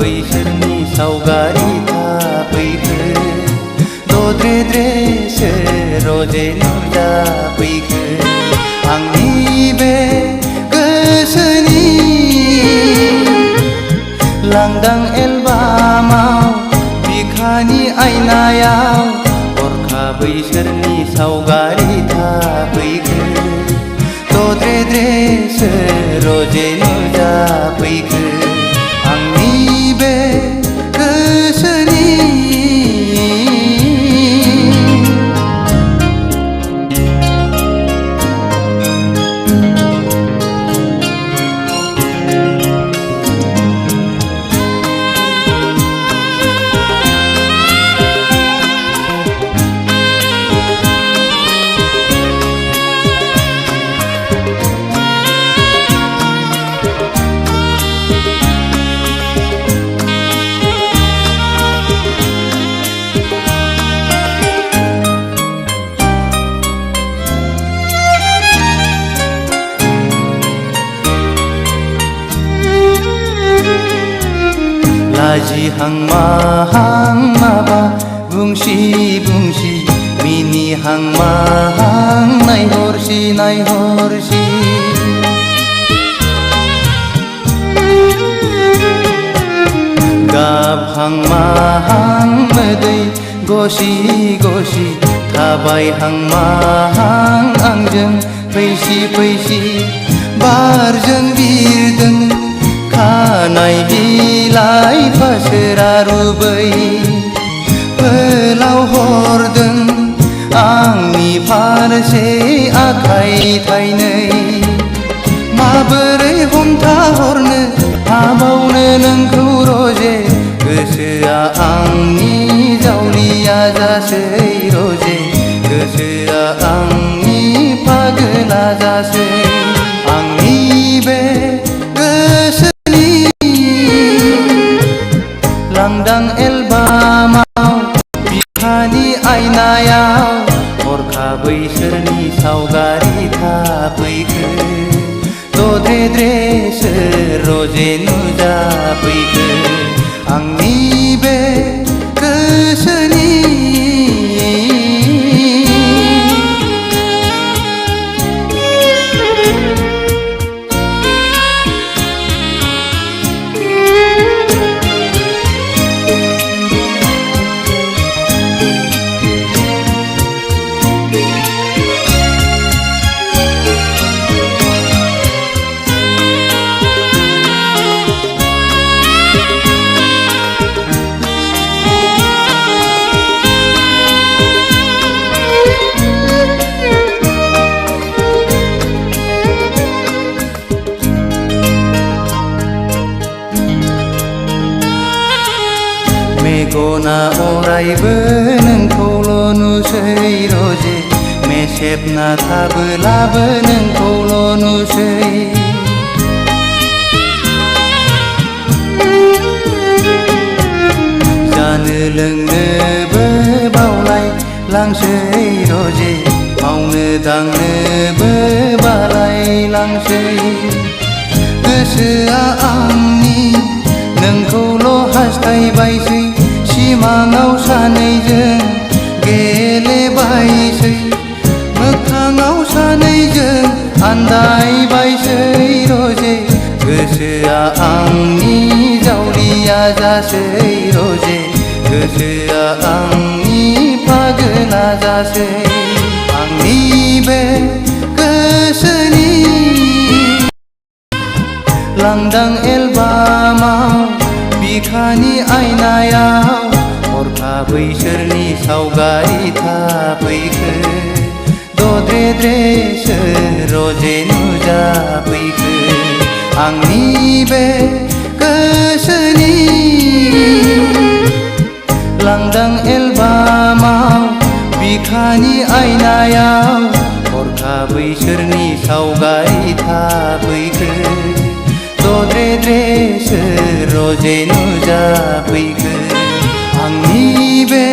बैसोरनि सावगारि थाफैखो दद्रेद्रेसो रजे नुजाफैखो आंनि बे गोसोनि लांदां एलबामाव बिखानि आयनायाव हरखाब बैसोरनि सावगारि थाफैखो दद्रेद्रेसो रजे नुजाफैखो आंनि बे गोसोनि लाजिहां माहां माबा बुंसि बुंसि मिनिहां माहां नायहरसि नायहरसि गाबहां माहां मोदै गसि गसि थाबायहां माहां आंजों फैसि फैसि बारजों बिरदों खानाय बिलाइ फासोरा रुबै फोलाव हरदों आंनि फारसे आखाइ थाइनै माबोरै हमथाहरनो हाबावनो नोंखौ रजे गोसोआ आंनि जावलिया जासै रजे गोसोआ आंनि पागला जासै आंनि बे लांदां एलबामाव बिखानि आयनायाव हरखाब बैसोरनि सावगारि थाफैखो दद्रेद्रेसो रजे नुजाफैखो आंनि बे गोसोनि मेगना अरायबो नोंखौल' नुसै रजे मेसेबना थाबोलाबो नोंखौल' नुसै जानो लोंनोबो बावलाय लांसै रजे मावनो दांनोबो बालाय लांसै गोसोआ आंनि नोंखौल' हास्थायबायसै सिमाङाव सानैजों गेलेबायसै मोखाङाव सानैजों आन्दायबायसै रजे गोसोआ आंनि जावलिया जासै रजे गोसोआ आंनि पागला जासै आंनि बे गोसोनि लांदां एलबामाव बिखानि आयनायाव हरखाब बैसोरनि सावगारि थाफैखो दद्रेद्रेसो रजे नुजाफैखो आंनि बे गोसोनि लांदां एलबामाव बिखानि आयनायाव हरखाब बैसोरनि सावगारि थाफैखो दद्रेद्रेसो रजे नुजाफैखो आंनि बे